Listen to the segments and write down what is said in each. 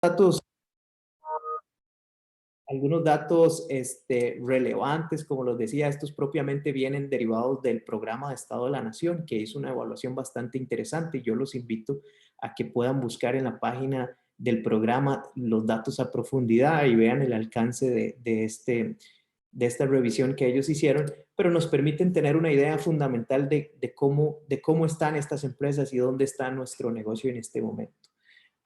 Datos, algunos datos relevantes, como los decía, estos propiamente vienen derivados del programa de Estado de la Nación, que hizo una evaluación bastante interesante. Yo los invito a que puedan buscar en la página del programa los datos a profundidad y vean el alcance de esta revisión que ellos hicieron, pero nos permiten tener una idea fundamental de cómo están estas empresas y dónde está nuestro negocio en este momento.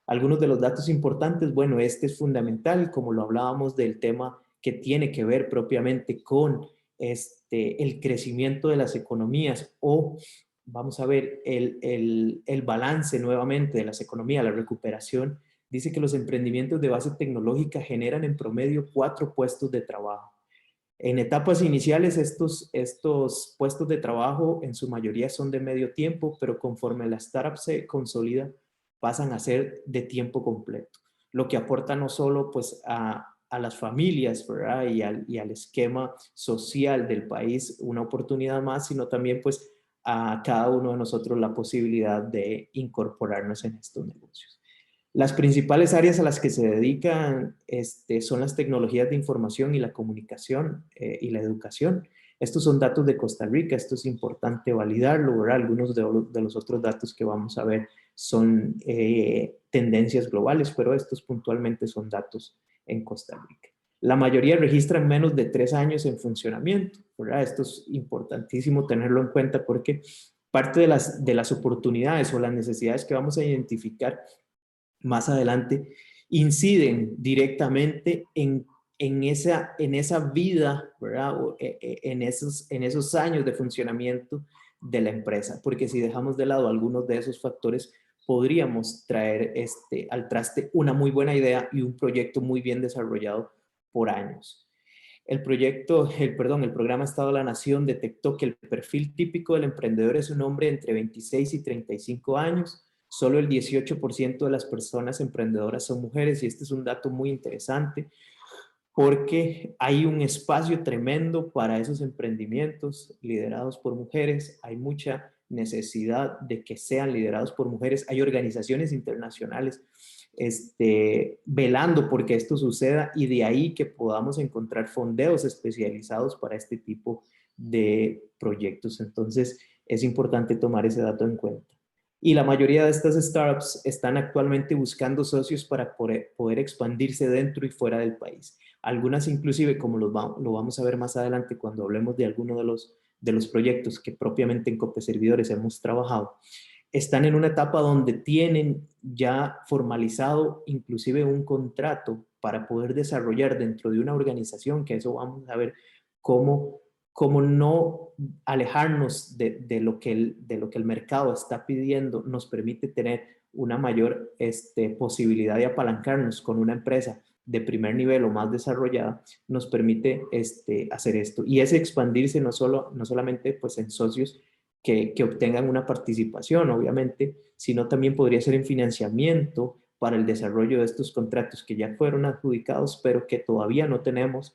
Algunos de los datos importantes, bueno, este es fundamental, como lo hablábamos del tema que tiene que ver propiamente con el crecimiento de las economías o, vamos a ver, el balance nuevamente de las economías, la recuperación. Dice que los emprendimientos de base tecnológica generan en promedio 4 puestos de trabajo. En etapas iniciales, estos puestos de trabajo en su mayoría son de medio tiempo, pero conforme la startup se consolida, pasan a ser de tiempo completo, lo que aporta no solo pues, a las familias, ¿verdad? Y al esquema social del país una oportunidad más, sino también pues, a cada uno de nosotros la posibilidad de incorporarnos en estos negocios. Las principales áreas a las que se dedican son las tecnologías de información y la comunicación y la educación. Estos son datos de Costa Rica, esto es importante validarlo, ¿verdad? Algunos de los otros datos que vamos a ver son tendencias globales, pero estos puntualmente son datos en Costa Rica. La mayoría registran menos de 3 años en funcionamiento, ¿verdad? Esto es importantísimo tenerlo en cuenta porque parte de las oportunidades o las necesidades que vamos a identificar más adelante, inciden directamente en esa vida, ¿verdad? En esos años de funcionamiento de la empresa, porque si dejamos de lado algunos de esos factores, podríamos traer al traste una muy buena idea y un proyecto muy bien desarrollado por años. El programa Estado de la Nación detectó que el perfil típico del emprendedor es un hombre entre 26 y 35 años. Solo el 18% de las personas emprendedoras son mujeres y este es un dato muy interesante porque hay un espacio tremendo para esos emprendimientos liderados por mujeres. Hay mucha necesidad de que sean liderados por mujeres. Hay organizaciones internacionales velando porque esto suceda y de ahí que podamos encontrar fondeos especializados para este tipo de proyectos. Entonces, es importante tomar ese dato en cuenta. Y la mayoría de estas startups están actualmente buscando socios para poder expandirse dentro y fuera del país. Algunas inclusive, como lo vamos a ver más adelante cuando hablemos de alguno de los proyectos que propiamente en Cope Servidores hemos trabajado, están en una etapa donde tienen ya formalizado inclusive un contrato para poder desarrollar dentro de una organización, que eso vamos a ver cómo no alejarnos de lo que el mercado está pidiendo, nos permite tener una mayor posibilidad de apalancarnos con una empresa de primer nivel o más desarrollada, nos permite hacer esto. Y es expandirse no solamente pues, en socios que obtengan una participación, obviamente, sino también podría ser en financiamiento para el desarrollo de estos contratos que ya fueron adjudicados, pero que todavía no tenemos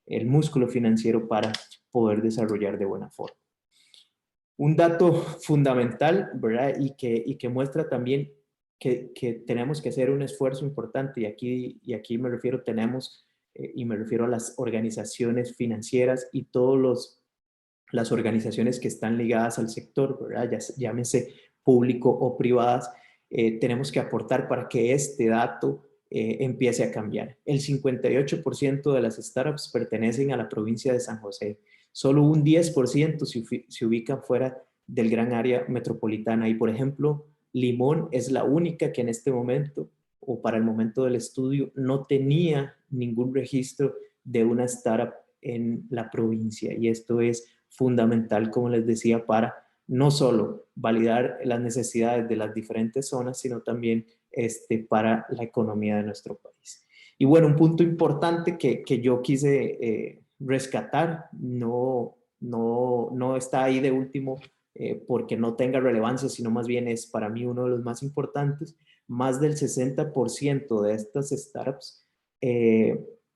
el músculo financiero para poder desarrollar de buena forma. Un dato fundamental, ¿verdad? Y que muestra también que tenemos que hacer un esfuerzo importante, y aquí me refiero, y me refiero a las organizaciones financieras y las organizaciones que están ligadas al sector, ¿verdad? Llámese público o privadas, tenemos que aportar para que este dato empiece a cambiar. El 58% de las startups pertenecen a la provincia de San José. Solo un 10% se ubica fuera del gran área metropolitana. Y, por ejemplo, Limón es la única que en este momento, o para el momento del estudio, no tenía ningún registro de una startup en la provincia. Y esto es fundamental, como les decía, para no solo validar las necesidades de las diferentes zonas, sino también para la economía de nuestro país. Y bueno, un punto importante que yo quise rescatar, no está ahí de último porque no tenga relevancia, sino más bien es para mí uno de los más importantes. Más del 60% de estas startups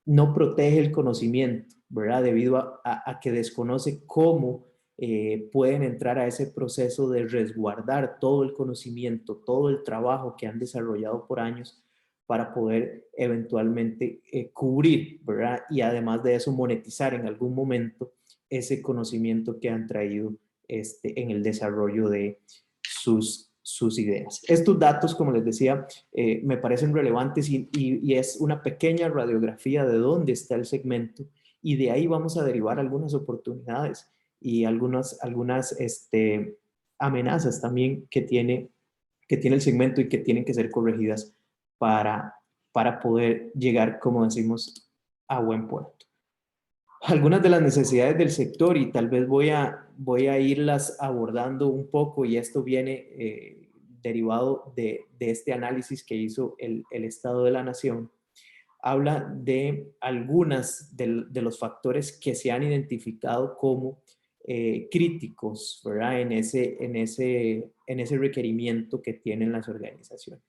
no protege el conocimiento, ¿verdad? Debido a que desconoce cómo pueden entrar a ese proceso de resguardar todo el conocimiento, todo el trabajo que han desarrollado por años para poder eventualmente cubrir, ¿verdad? Y además de eso monetizar en algún momento ese conocimiento que han traído en el desarrollo de sus ideas. Estos datos, como les decía, me parecen relevantes y es una pequeña radiografía de dónde está el segmento y de ahí vamos a derivar algunas oportunidades y algunas amenazas también que tiene el segmento y que tienen que ser corregidas para poder llegar, como decimos, a buen puerto. Algunas de las necesidades del sector y tal vez voy a irlas abordando un poco y esto viene derivado de este análisis que hizo el Estado de la Nación. Habla de algunas de los factores que se han identificado como críticos, ¿verdad? En ese requerimiento que tienen las organizaciones.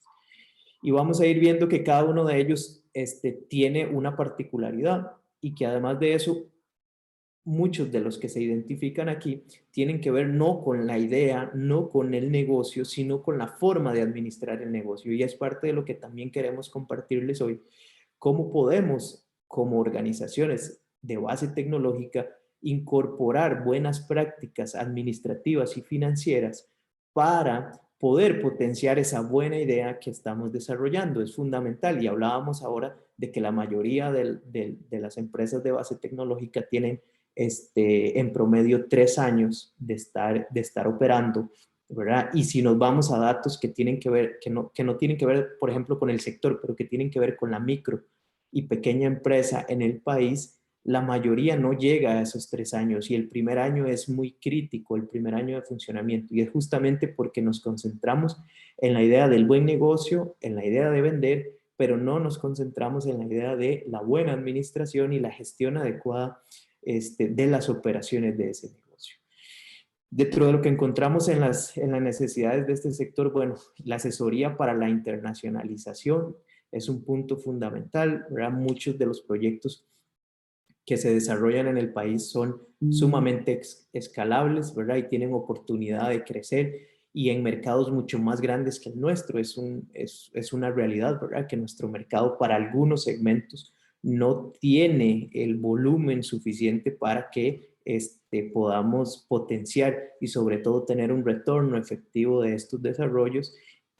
Y vamos a ir viendo que cada uno de ellos tiene una particularidad y que además de eso, muchos de los que se identifican aquí tienen que ver no con la idea, no con el negocio, sino con la forma de administrar el negocio. Y es parte de lo que también queremos compartirles hoy, cómo podemos, como organizaciones de base tecnológica, incorporar buenas prácticas administrativas y financieras para poder potenciar esa buena idea que estamos desarrollando. Es fundamental y hablábamos ahora de que la mayoría de las empresas de base tecnológica tienen en promedio 3 años de estar operando, ¿verdad? Y si nos vamos a datos que tienen que ver, que no tienen que ver, por ejemplo, con el sector, pero que tienen que ver con la micro y pequeña empresa en el país, la mayoría no llega a esos 3 años y el primer año es muy crítico, el primer año de funcionamiento, y es justamente porque nos concentramos en la idea del buen negocio, en la idea de vender, pero no nos concentramos en la idea de la buena administración y la gestión adecuada de las operaciones de ese negocio. Dentro de lo que encontramos en las necesidades de este sector, bueno, la asesoría para la internacionalización es un punto fundamental, ¿verdad? Muchos de los proyectos que se desarrollan en el país son sumamente escalables, ¿verdad? Y tienen oportunidad de crecer y en mercados mucho más grandes que el nuestro. Es una realidad, ¿verdad? Que nuestro mercado para algunos segmentos no tiene el volumen suficiente para que podamos potenciar y sobre todo tener un retorno efectivo de estos desarrollos,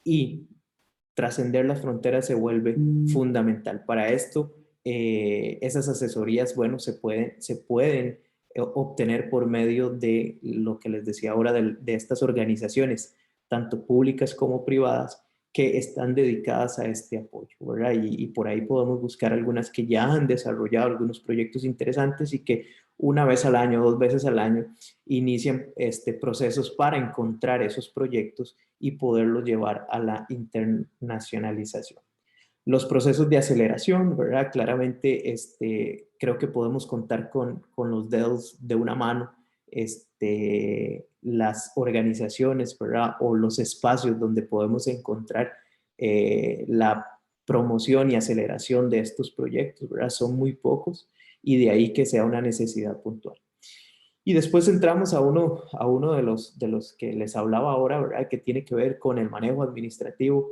y trascender las fronteras se vuelve fundamental. Para esto, esas asesorías, bueno, se pueden obtener por medio de lo que les decía ahora, de estas organizaciones, tanto públicas como privadas, que están dedicadas a este apoyo, ¿verdad? Y por ahí podemos buscar algunas que ya han desarrollado algunos proyectos interesantes y que una vez al año, 2 veces al año, inician procesos para encontrar esos proyectos y poderlos llevar a la internacionalización. Los procesos de aceleración, ¿verdad? Claramente creo que podemos contar con los dedos de una mano las organizaciones, ¿verdad? O los espacios donde podemos encontrar la promoción y aceleración de estos proyectos, ¿verdad? Son muy pocos y de ahí que sea una necesidad puntual. Y después entramos a uno de los que les hablaba ahora, ¿verdad? Que tiene que ver con el manejo administrativo,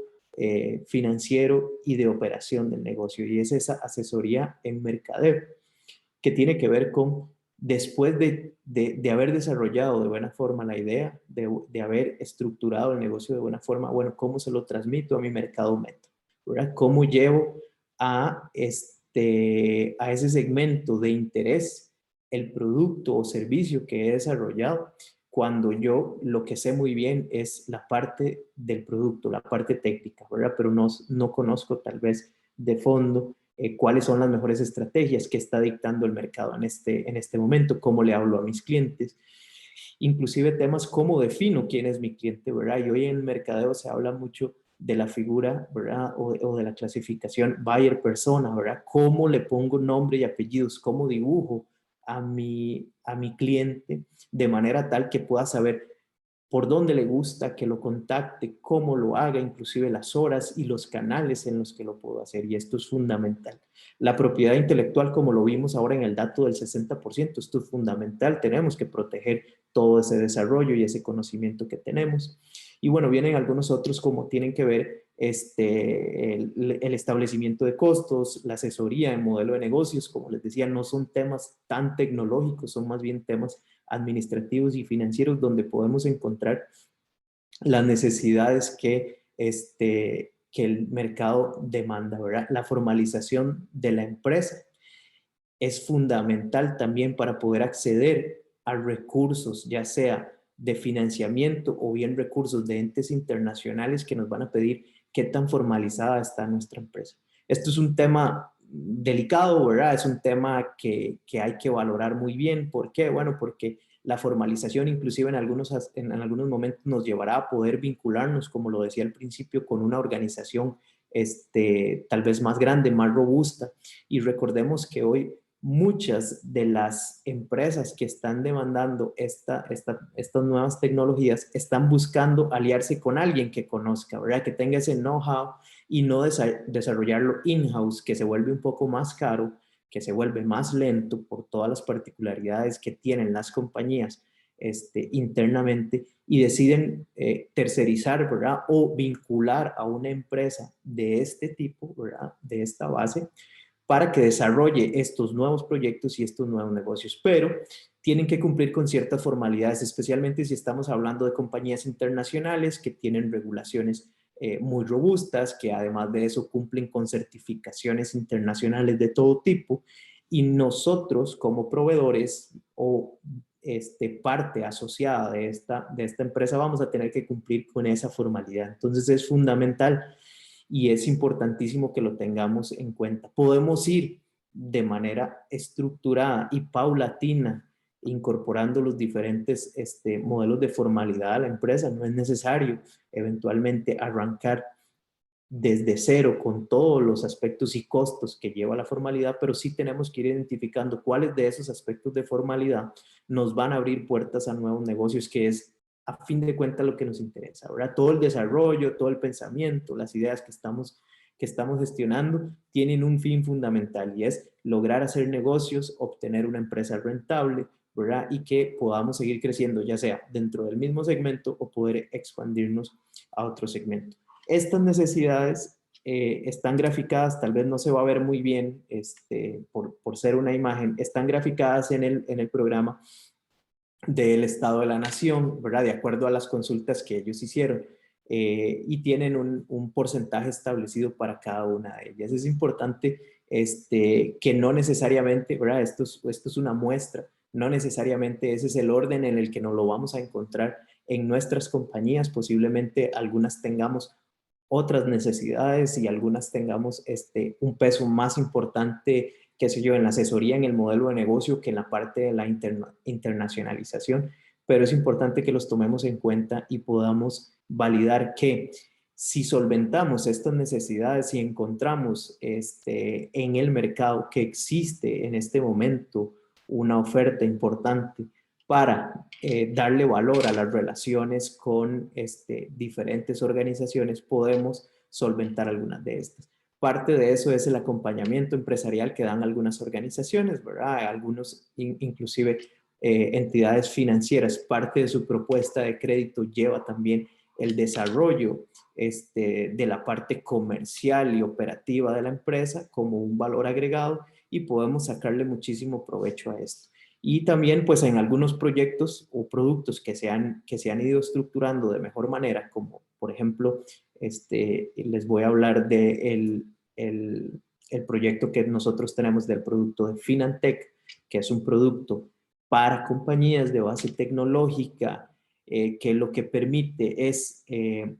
financiero y de operación del negocio. Y es esa asesoría en mercadeo, que tiene que ver con, después de haber desarrollado de buena forma la idea, de haber estructurado el negocio de buena forma, bueno, ¿cómo se lo transmito a mi mercado meta? ¿Verdad? ¿Cómo llevo a ese segmento de interés el producto o servicio que he desarrollado, cuando yo lo que sé muy bien es la parte del producto, la parte técnica, ¿verdad? Pero no conozco tal vez de fondo cuáles son las mejores estrategias que está dictando el mercado en este momento, cómo le hablo a mis clientes, inclusive temas cómo defino quién es mi cliente, ¿verdad? Y hoy en el mercadeo se habla mucho de la figura, ¿verdad? O de la clasificación buyer persona, ¿verdad? ¿Cómo le pongo nombre y apellidos? ¿Cómo dibujo a mi cliente de manera tal que pueda saber por dónde le gusta que lo contacte, cómo lo haga, inclusive las horas y los canales en los que lo puedo hacer? Y esto es fundamental. La propiedad intelectual, como lo vimos ahora en el dato del 60%, esto es fundamental. Tenemos que proteger todo ese desarrollo y ese conocimiento que tenemos. Y bueno, vienen algunos otros como tienen que ver el establecimiento de costos, la asesoría en modelo de negocios, como les decía, no son temas tan tecnológicos, son más bien temas administrativos y financieros donde podemos encontrar las necesidades que el mercado demanda, ¿verdad? La formalización de la empresa es fundamental también para poder acceder a recursos, ya sea de financiamiento o bien recursos de entes internacionales que nos van a pedir qué tan formalizada está nuestra empresa. Esto es un tema delicado, ¿verdad? Es un tema que hay que valorar muy bien. ¿Por qué? Bueno, porque la formalización inclusive en algunos momentos nos llevará a poder vincularnos, como lo decía al principio, con una organización tal vez más grande, más robusta. Y recordemos que hoy muchas de las empresas que están demandando estas nuevas tecnologías están buscando aliarse con alguien que conozca, ¿verdad? Que tenga ese know-how y no desarrollarlo in-house, que se vuelve un poco más caro, que se vuelve más lento por todas las particularidades que tienen las compañías internamente y deciden tercerizar, ¿verdad? O vincular a una empresa de este tipo, ¿verdad? De esta base, para que desarrolle estos nuevos proyectos y estos nuevos negocios, pero tienen que cumplir con ciertas formalidades, especialmente si estamos hablando de compañías internacionales que tienen regulaciones muy robustas, que además de eso cumplen con certificaciones internacionales de todo tipo, y nosotros como proveedores o parte asociada de esta empresa vamos a tener que cumplir con esa formalidad. Entonces es fundamental y es importantísimo que lo tengamos en cuenta. Podemos ir de manera estructurada y paulatina incorporando los diferentes modelos de formalidad a la empresa. No es necesario eventualmente arrancar desde cero con todos los aspectos y costos que lleva la formalidad, pero sí tenemos que ir identificando cuáles de esos aspectos de formalidad nos van a abrir puertas a nuevos negocios, que es a fin de cuentas lo que nos interesa, ¿verdad? Todo el desarrollo, todo el pensamiento, las ideas que estamos gestionando tienen un fin fundamental y es lograr hacer negocios, obtener una empresa rentable, ¿verdad? Y que podamos seguir creciendo, ya sea dentro del mismo segmento o poder expandirnos a otro segmento. Estas necesidades están graficadas, tal vez no se va a ver muy bien por ser una imagen, están graficadas en el programa del Estado de la Nación, ¿verdad? De acuerdo a las consultas que ellos hicieron. Y tienen un porcentaje establecido para cada una de ellas. Es importante que no necesariamente, ¿verdad? Esto es una muestra, no necesariamente ese es el orden en el que nos lo vamos a encontrar en nuestras compañías. Posiblemente algunas tengamos otras necesidades y algunas tengamos un peso más importante, qué sé yo, en la asesoría, en el modelo de negocio, que en la parte de la internacionalización, pero es importante que los tomemos en cuenta y podamos validar que si solventamos estas necesidades y encontramos en el mercado que existe en este momento una oferta importante para darle valor a las relaciones con diferentes organizaciones, podemos solventar algunas de estas. Parte de eso es el acompañamiento empresarial que dan algunas organizaciones, ¿verdad? Algunos, inclusive entidades financieras, parte de su propuesta de crédito lleva también el desarrollo de la parte comercial y operativa de la empresa como un valor agregado y podemos sacarle muchísimo provecho a esto. Y también, pues, en algunos proyectos o productos que se han ido estructurando de mejor manera, como por ejemplo, les voy a hablar de el proyecto que nosotros tenemos del producto de Finantech, que es un producto para compañías de base tecnológica, que lo que permite es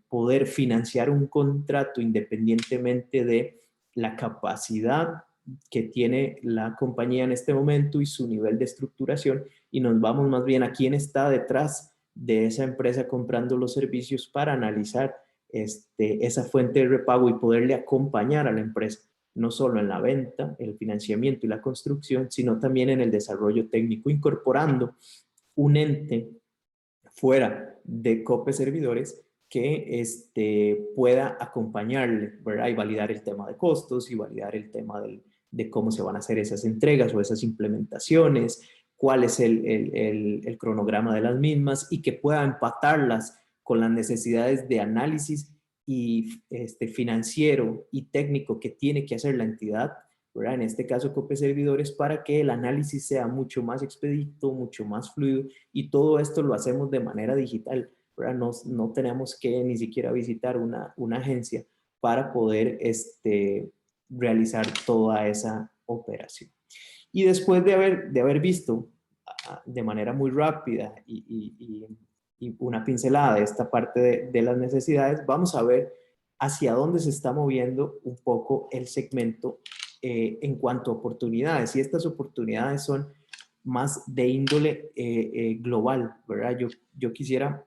poder financiar un contrato independientemente de la capacidad que tiene la compañía en este momento y su nivel de estructuración, y nos vamos más bien a quién está detrás de esa empresa comprando los servicios para analizar esa fuente de repago y poderle acompañar a la empresa, no solo en la venta, el financiamiento y la construcción, sino también en el desarrollo técnico, incorporando un ente fuera de COPE Servidores que pueda acompañarle, ¿verdad? Y validar el tema de costos y validar el tema de cómo se van a hacer esas entregas o esas implementaciones, cuál es el cronograma de las mismas y que pueda empatarlas con las necesidades de análisis financiero y técnico que tiene que hacer la entidad, ¿verdad? En este caso COPE Servidores, para que el análisis sea mucho más expedito, mucho más fluido, y todo esto lo hacemos de manera digital, ¿verdad? No tenemos que ni siquiera visitar una agencia para poder realizar toda esa operación. Y después de haber visto de manera muy rápida y una pincelada de esta parte de las necesidades, vamos a ver hacia dónde se está moviendo un poco el segmento en cuanto a oportunidades. Y estas oportunidades son más de índole global, ¿verdad? Yo quisiera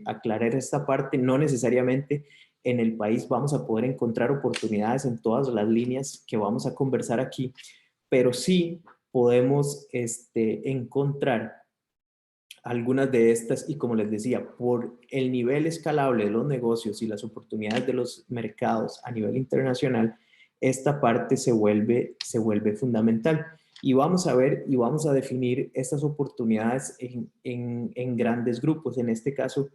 aclarar esta parte. No necesariamente en el país vamos a poder encontrar oportunidades en todas las líneas que vamos a conversar aquí, pero sí podemos encontrar algunas de estas, y como les decía, por el nivel escalable de los negocios y las oportunidades de los mercados a nivel internacional, esta parte se vuelve fundamental. Y vamos a ver y vamos a definir estas oportunidades en grandes grupos. En este caso,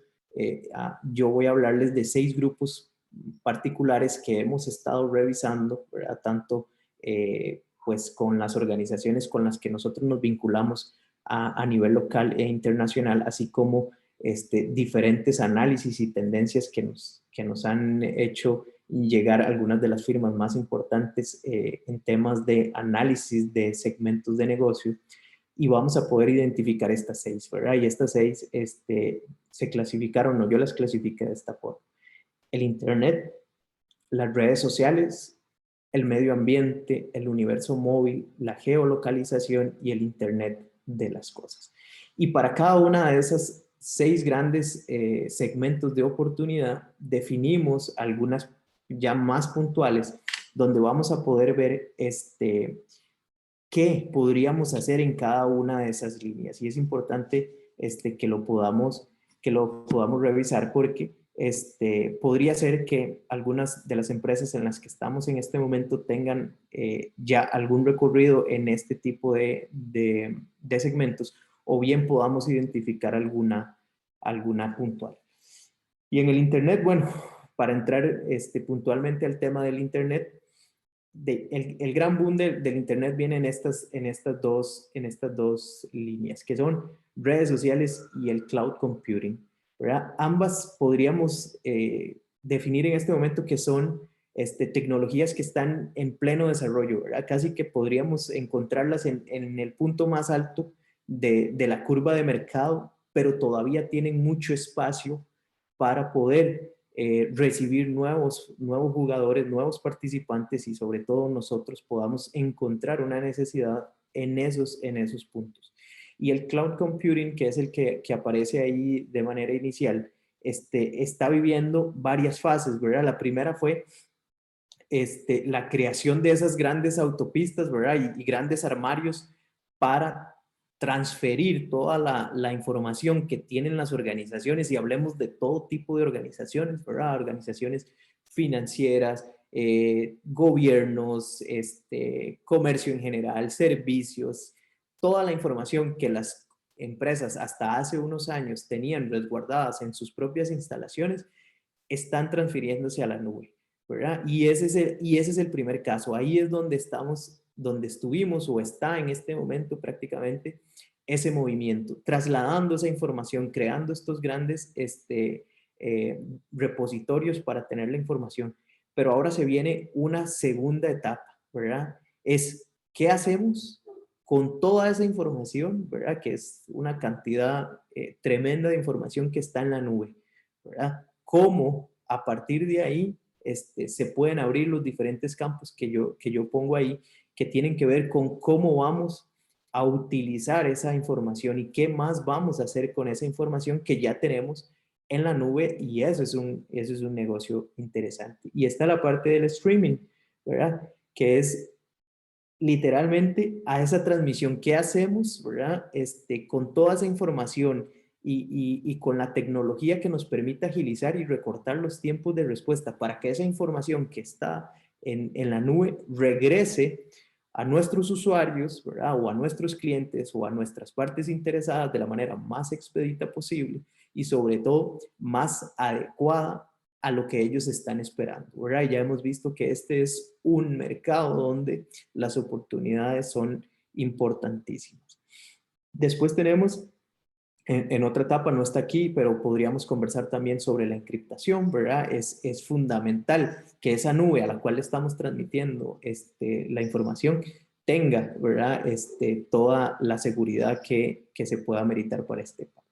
yo voy a hablarles de 6 grupos particulares que hemos estado revisando, ¿verdad? Tanto pues con las organizaciones con las que nosotros nos vinculamos a nivel local e internacional, así como diferentes análisis y tendencias que nos han hecho llegar a algunas de las firmas más importantes en temas de análisis de segmentos de negocio, y vamos a poder identificar estas 6, ¿verdad? Y estas 6 se clasificaron, o yo las clasifiqué de esta forma: el Internet, las redes sociales, el medio ambiente, el universo móvil, la geolocalización y el Internet de las cosas. Y para cada una de esas 6 grandes segmentos de oportunidad, definimos algunas ya más puntuales, donde vamos a poder ver qué podríamos hacer en cada una de esas líneas. Y es importante que lo podamos revisar, porque podría ser que algunas de las empresas en las que estamos en este momento tengan ya algún recorrido en este tipo de segmentos, o bien podamos identificar alguna puntual. Y en el Internet, bueno, para entrar puntualmente al tema del Internet, el gran boom del Internet viene en estas dos líneas, que son redes sociales y el cloud computing, ¿verdad? Ambas podríamos definir en este momento que son tecnologías que están en pleno desarrollo, ¿verdad? Casi que podríamos encontrarlas en el punto más alto de la curva de mercado, pero todavía tienen mucho espacio para poder recibir nuevos jugadores, nuevos participantes, y sobre todo nosotros podamos encontrar una necesidad en esos puntos. Y el cloud computing, que es el que aparece ahí de manera inicial, está viviendo varias fases, ¿verdad? La primera fue la creación de esas grandes autopistas, ¿verdad? Y grandes armarios para transferir toda la información que tienen las organizaciones, y hablemos de todo tipo de organizaciones, ¿verdad? Organizaciones financieras, gobiernos, comercio en general, servicios, toda la información que las empresas hasta hace unos años tenían resguardadas en sus propias instalaciones, están transfiriéndose a la nube, ¿verdad? Y ese es el primer caso. Ahí es donde estuvimos o está en este momento prácticamente ese movimiento, trasladando esa información, creando estos grandes repositorios para tener la información. Pero ahora se viene una segunda etapa, ¿verdad? Es, ¿qué hacemos con toda esa información, ¿verdad? Que es una cantidad tremenda de información que está en la nube, ¿verdad? ¿Cómo a partir de ahí se pueden abrir los diferentes campos que yo pongo ahí, que tienen que ver con cómo vamos a utilizar esa información y qué más vamos a hacer con esa información que ya tenemos en la nube? Y eso es un negocio interesante. Y está la parte del streaming, ¿verdad? Que es literalmente a esa transmisión. ¿Qué hacemos, verdad? Con toda esa información y con la tecnología que nos permite agilizar y recortar los tiempos de respuesta, para que esa información que está en la nube regrese a nuestros usuarios, ¿verdad? O a nuestros clientes o a nuestras partes interesadas de la manera más expedita posible, y sobre todo más adecuada a lo que ellos están esperando, ¿verdad? Y ya hemos visto que este es un mercado donde las oportunidades son importantísimas. Después tenemos, en otra etapa, no está aquí, pero podríamos conversar también sobre la encriptación, ¿verdad? Es fundamental que esa nube a la cual estamos transmitiendo la información tenga, ¿verdad? Toda la seguridad que se pueda meritar para este país.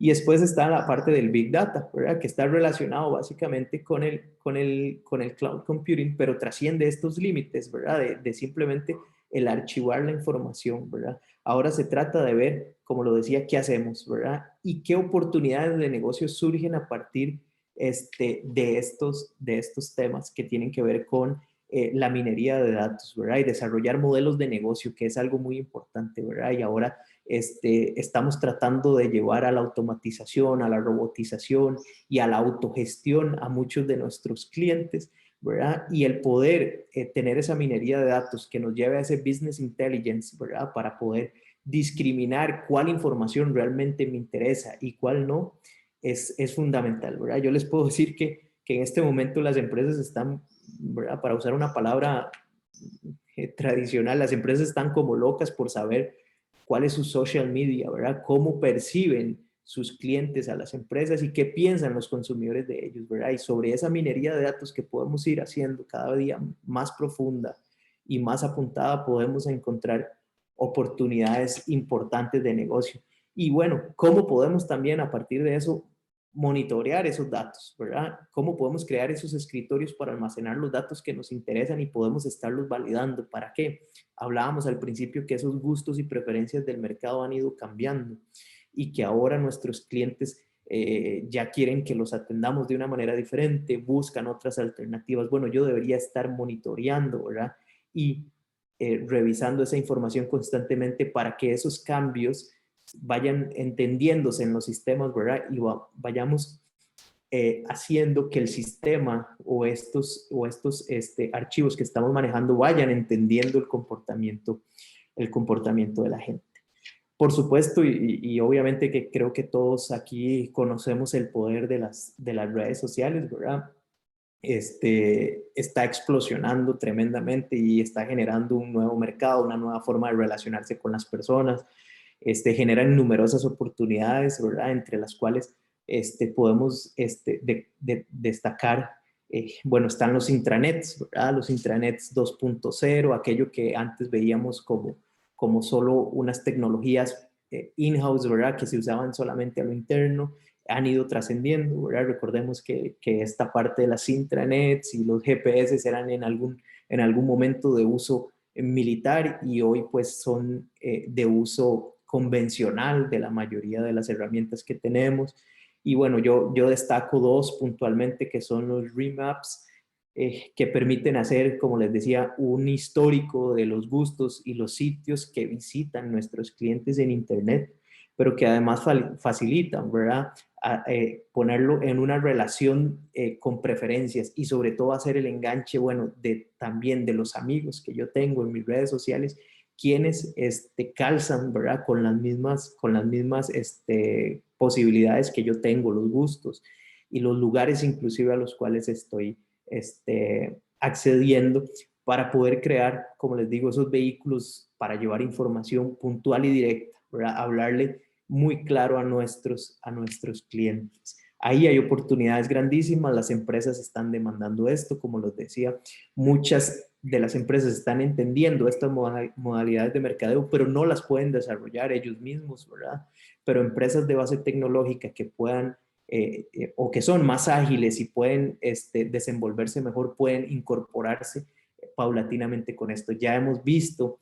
Y después está la parte del Big Data, ¿verdad? Que está relacionado básicamente con el cloud computing, pero trasciende estos límites, ¿verdad? De simplemente el archivar la información, ¿verdad? Ahora se trata de ver, como lo decía, qué hacemos, ¿verdad? Y qué oportunidades de negocio surgen a partir de estos temas que tienen que ver con la minería de datos, ¿verdad? Y desarrollar modelos de negocio, que es algo muy importante, ¿verdad? Y ahora estamos tratando de llevar a la automatización, a la robotización y a la autogestión a muchos de nuestros clientes, ¿verdad? Y el poder tener esa minería de datos que nos lleve a ese business intelligence, ¿verdad? Para poder discriminar cuál información realmente me interesa y cuál no, es fundamental, ¿verdad? Yo les puedo decir que en este momento las empresas están, ¿verdad? Para usar una palabra tradicional, las empresas están como locas por saber cuál es su social media, ¿verdad? Cómo perciben sus clientes a las empresas y qué piensan los consumidores de ellos, ¿verdad? Y sobre esa minería de datos que podemos ir haciendo cada día más profunda y más apuntada, podemos encontrar oportunidades importantes de negocio. Y bueno, ¿cómo podemos también a partir de eso monitorear esos datos, ¿verdad? ¿Cómo podemos crear esos escritorios para almacenar los datos que nos interesan y podemos estarlos validando? ¿Para qué? Hablábamos al principio que esos gustos y preferencias del mercado han ido cambiando y que ahora nuestros clientes ya quieren que los atendamos de una manera diferente, buscan otras alternativas. Bueno, yo debería estar monitoreando, ¿verdad? Y revisando esa información constantemente para que esos cambios vayan entendiéndose en los sistemas, ¿verdad? Y vayamos haciendo que el sistema o estos archivos que estamos manejando vayan entendiendo el comportamiento de la gente. Por supuesto, y obviamente que creo que todos aquí conocemos el poder de las redes sociales, ¿verdad? Está explosionando tremendamente y está generando un nuevo mercado, una nueva forma de relacionarse con las personas. Generan numerosas oportunidades, ¿verdad? Entre las cuales podemos destacar, bueno, están los intranets, ¿verdad? Los intranets 2.0, aquello que antes veíamos como solo unas tecnologías in-house, ¿verdad? Que se usaban solamente a lo interno, han ido trascendiendo, ¿verdad? Recordemos que esta parte de las intranets y los GPS eran en algún momento de uso militar y hoy pues son de uso convencional de la mayoría de las herramientas que tenemos. Y bueno, yo destaco dos puntualmente que son los remaps, que permiten hacer, como les decía, un histórico de los gustos y los sitios que visitan nuestros clientes en Internet, pero que además facilitan, ¿verdad? Ponerlo en una relación con preferencias y sobre todo hacer el enganche, bueno, también de los amigos que yo tengo en mis redes sociales, quienes calzan, ¿verdad? Con las mismas posibilidades que yo tengo, los gustos y los lugares inclusive a los cuales estoy accediendo para poder crear, como les digo, esos vehículos para llevar información puntual y directa, ¿verdad? Hablarle muy claro a nuestros clientes. Ahí hay oportunidades grandísimas, las empresas están demandando esto, como les decía, muchas de las empresas están entendiendo estas modalidades de mercadeo, pero no las pueden desarrollar ellos mismos, ¿verdad? Pero empresas de base tecnológica que puedan o que son más ágiles y pueden desenvolverse mejor, pueden incorporarse paulatinamente con esto. Ya hemos visto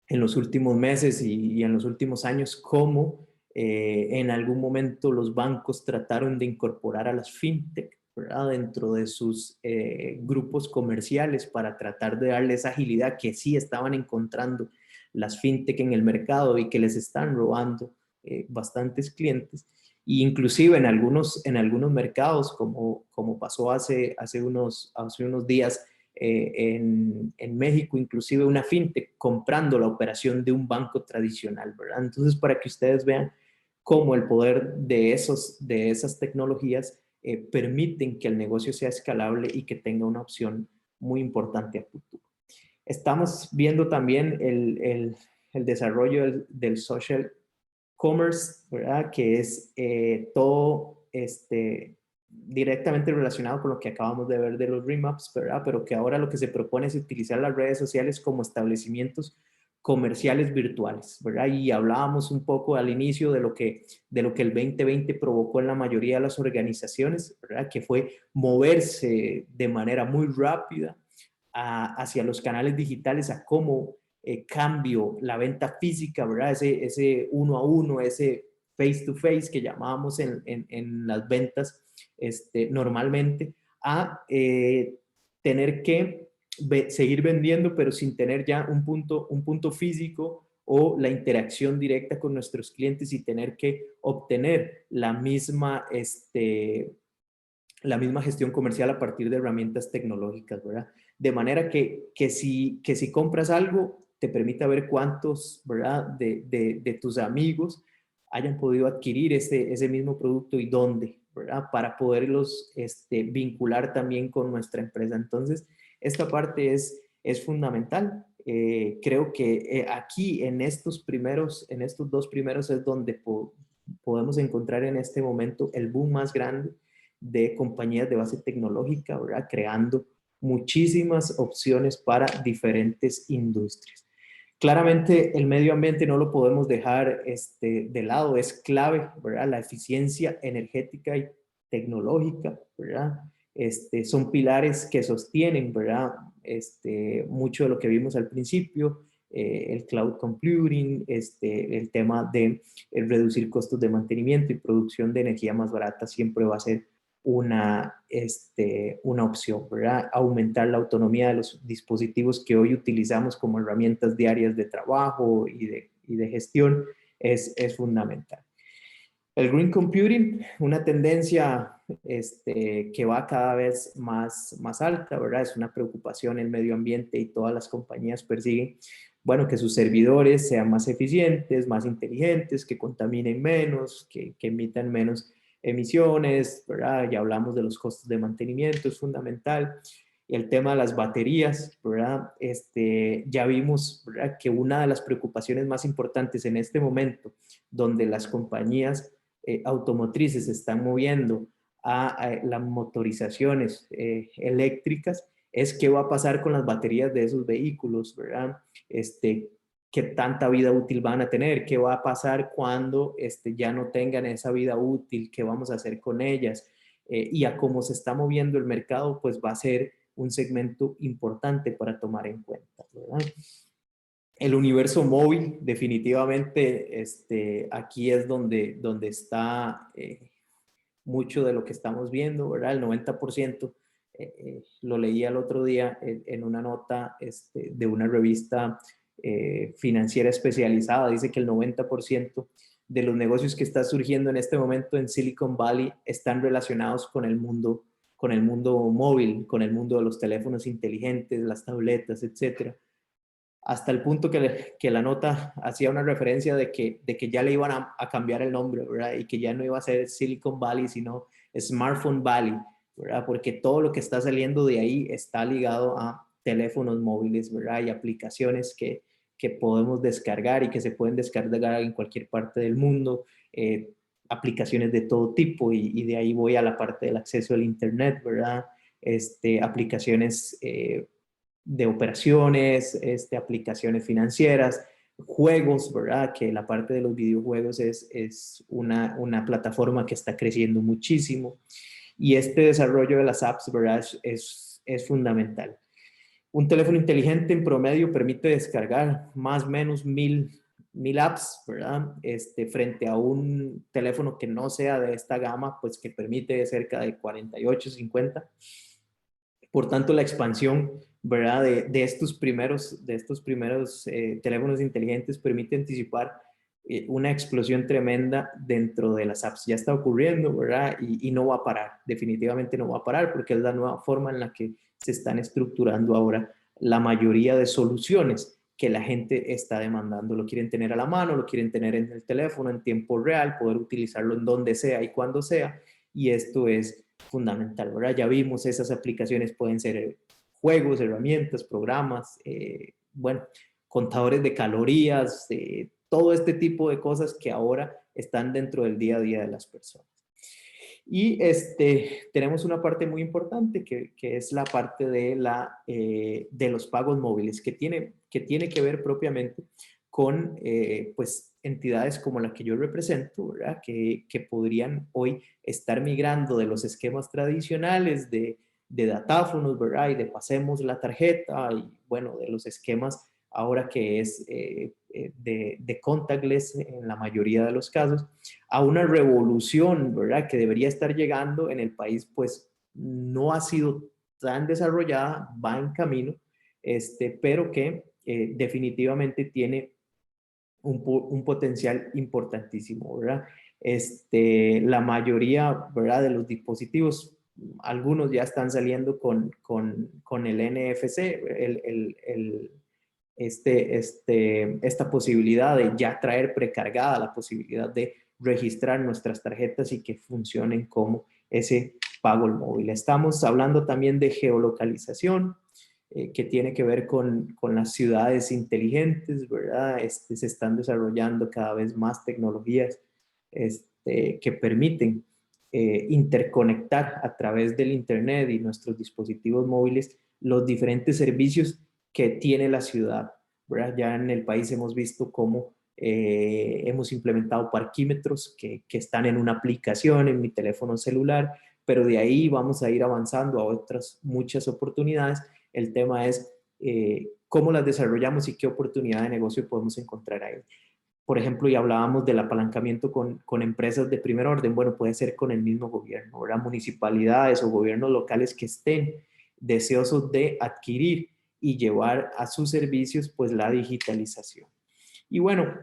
en los últimos meses y en los últimos años cómo en algún momento los bancos trataron de incorporar a las fintech, ¿verdad? Dentro de sus grupos comerciales para tratar de darles agilidad que sí estaban encontrando las fintech en el mercado y que les están robando bastantes clientes. E inclusive en algunos mercados, como pasó hace unos días, en México, inclusive una fintech comprando la operación de un banco tradicional, ¿verdad? Entonces, para que ustedes vean cómo el poder de esas tecnologías permiten que el negocio sea escalable y que tenga una opción muy importante a futuro. Estamos viendo también el desarrollo del social commerce, ¿verdad? Que es todo directamente relacionado con lo que acabamos de ver de los remaps, ¿verdad? Pero que ahora lo que se propone es utilizar las redes sociales como establecimientos comerciales virtuales, ¿verdad? Y hablábamos un poco al inicio de lo que el 2020 provocó en la mayoría de las organizaciones, ¿verdad? Que fue moverse de manera muy rápida hacia los canales digitales, a cómo cambio la venta física, ¿verdad? Ese uno a uno, ese face to face que llamábamos en las ventas normalmente, a tener que seguir vendiendo, pero sin tener ya un punto físico o la interacción directa con nuestros clientes y tener que obtener la misma gestión comercial a partir de herramientas tecnológicas, ¿verdad? De manera que si compras algo, te permita ver cuántos, ¿verdad? De tus amigos hayan podido adquirir ese mismo producto y dónde, ¿verdad? Para poderlos vincular también con nuestra empresa. Entonces, esta parte es fundamental. Creo que aquí en estos dos primeros es donde podemos encontrar en este momento el boom más grande de compañías de base tecnológica, ¿verdad? Creando muchísimas opciones para diferentes industrias. Claramente el medio ambiente no lo podemos dejar de lado, es clave, ¿verdad? La eficiencia energética y tecnológica, ¿verdad? Son pilares que sostienen, ¿verdad? Mucho de lo que vimos al principio, el cloud computing, el tema de reducir costos de mantenimiento y producción de energía más barata siempre va a ser una opción, ¿verdad? Aumentar la autonomía de los dispositivos que hoy utilizamos como herramientas diarias de trabajo y de gestión es fundamental. El green computing, una tendencia que va cada vez más alta, ¿verdad? Es una preocupación el medio ambiente y todas las compañías persiguen, bueno, que sus servidores sean más eficientes, más inteligentes, que contaminen menos, que emitan menos emisiones, ¿verdad? Ya hablamos de los costos de mantenimiento, es fundamental. Y el tema de las baterías, ¿verdad? Ya vimos, ¿verdad? Que una de las preocupaciones más importantes en este momento, donde las compañías automotrices se están moviendo a las motorizaciones eléctricas, es qué va a pasar con las baterías de esos vehículos, ¿verdad? Qué tanta vida útil van a tener, qué va a pasar cuando ya no tengan esa vida útil, qué vamos a hacer con ellas. Y a cómo se está moviendo el mercado, pues va a ser un segmento importante para tomar en cuenta, ¿verdad? El universo móvil, definitivamente, aquí es donde está mucho de lo que estamos viendo, ¿verdad? El 90%, lo leía el otro día en una nota de una revista financiera especializada, dice que el 90% de los negocios que está surgiendo en este momento en Silicon Valley están relacionados con el mundo móvil, con el mundo de los teléfonos inteligentes, las tabletas, etcétera, hasta el punto que la nota hacía una referencia de que ya le iban a cambiar el nombre, ¿verdad? Y que ya no iba a ser Silicon Valley, sino Smartphone Valley, ¿verdad? Porque todo lo que está saliendo de ahí está ligado a teléfonos móviles, ¿verdad? Y aplicaciones que podemos descargar y que se pueden descargar en cualquier parte del mundo, aplicaciones de todo tipo, y de ahí voy a la parte del acceso al Internet, ¿verdad? Aplicaciones de operaciones, aplicaciones financieras, juegos, ¿verdad? Que la parte de los videojuegos es una plataforma que está creciendo muchísimo, y este desarrollo de las apps, ¿verdad? Es fundamental. Un teléfono inteligente en promedio permite descargar más o menos mil apps, ¿verdad? Frente a un teléfono que no sea de esta gama, pues que permite cerca de 48, 50. Por tanto, la expansión, ¿verdad? De estos primeros teléfonos inteligentes permite anticipar una explosión tremenda dentro de las apps. Ya está ocurriendo, ¿verdad? Y no va a parar, definitivamente no va a parar, porque es la nueva forma en la que se están estructurando ahora la mayoría de soluciones que la gente está demandando. Lo quieren tener a la mano, lo quieren tener en el teléfono en tiempo real, poder utilizarlo en donde sea y cuando sea, y esto es fundamental, ¿verdad? Ya vimos, esas aplicaciones pueden ser juegos, herramientas, programas, bueno, contadores de calorías, todo este tipo de cosas que ahora están dentro del día a día de las personas. Y tenemos una parte muy importante que es la parte de los pagos móviles, que tiene que ver propiamente con pues, entidades como la que yo represento, ¿verdad? Que podrían hoy estar migrando de los esquemas tradicionales de datáfonos, ¿verdad? Y de pasemos la tarjeta, y bueno, de los esquemas ahora que es de contactless en la mayoría de los casos, a una revolución, ¿verdad? Que debería estar llegando en el país, pues no ha sido tan desarrollada, va en camino, pero que definitivamente tiene un potencial importantísimo, ¿verdad? La mayoría, ¿verdad? De los dispositivos, algunos ya están saliendo con el NFC, esta posibilidad de ya traer precargada la posibilidad de registrar nuestras tarjetas y que funcionen como ese pago móvil. Estamos hablando también de geolocalización, que tiene que ver con las ciudades inteligentes, ¿verdad? Se están desarrollando cada vez más tecnologías que permiten interconectar a través del Internet y nuestros dispositivos móviles los diferentes servicios que tiene la ciudad, ¿verdad? Ya en el país hemos visto cómo hemos implementado parquímetros que están en una aplicación en mi teléfono celular, pero de ahí vamos a ir avanzando a otras muchas oportunidades. El tema es cómo las desarrollamos y qué oportunidad de negocio podemos encontrar ahí. Por ejemplo, ya hablábamos del apalancamiento con empresas de primer orden. Bueno, puede ser con el mismo gobierno, ¿verdad? Municipalidades o gobiernos locales que estén deseosos de adquirir y llevar a sus servicios pues la digitalización. Y bueno,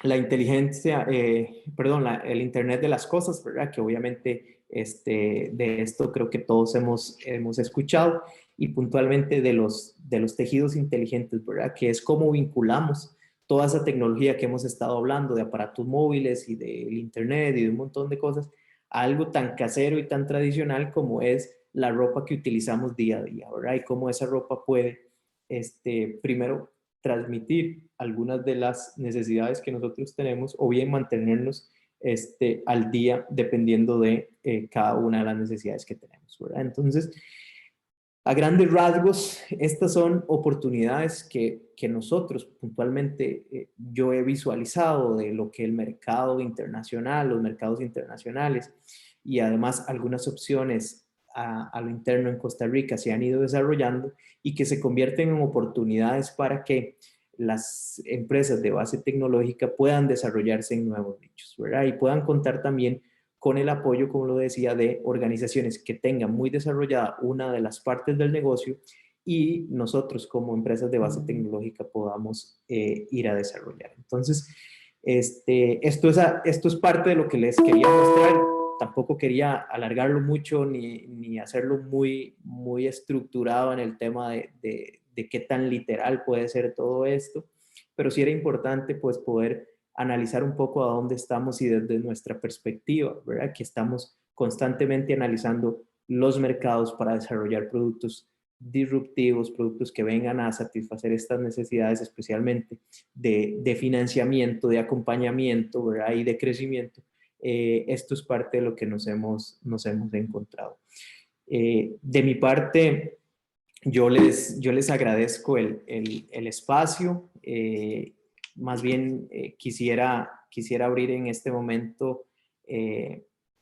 la inteligencia, el Internet de las cosas, ¿verdad? Que obviamente de esto creo que todos hemos escuchado, y puntualmente de los tejidos inteligentes, ¿verdad? Que es cómo vinculamos toda esa tecnología que hemos estado hablando de aparatos móviles y del Internet y de un montón de cosas a algo tan casero y tan tradicional como es la ropa que utilizamos día a día, ¿verdad? Y cómo esa ropa puede, primero, transmitir algunas de las necesidades que nosotros tenemos o bien mantenernos al día dependiendo de cada una de las necesidades que tenemos, ¿verdad? Entonces, a grandes rasgos, estas son oportunidades que nosotros puntualmente yo he visualizado de lo que el mercado internacional, los mercados internacionales y además algunas opciones a lo interno en Costa Rica se han ido desarrollando y que se convierten en oportunidades para que las empresas de base tecnológica puedan desarrollarse en nuevos nichos, ¿verdad? Y puedan contar también con el apoyo, como lo decía, de organizaciones que tengan muy desarrollada una de las partes del negocio y nosotros como empresas de base tecnológica podamos ir a desarrollar. Entonces, esto es parte de lo que les quería mostrar. Tampoco quería alargarlo mucho ni hacerlo muy estructurado en el tema de qué tan literal puede ser todo esto, pero sí era importante pues poder analizar un poco a dónde estamos y desde nuestra perspectiva, ¿verdad? Que estamos constantemente analizando los mercados para desarrollar productos disruptivos, productos que vengan a satisfacer estas necesidades, especialmente de financiamiento, de acompañamiento, ¿verdad? Y de crecimiento. Esto es parte de lo que nos hemos encontrado. De mi parte, yo les agradezco el espacio. Más bien quisiera abrir en este momento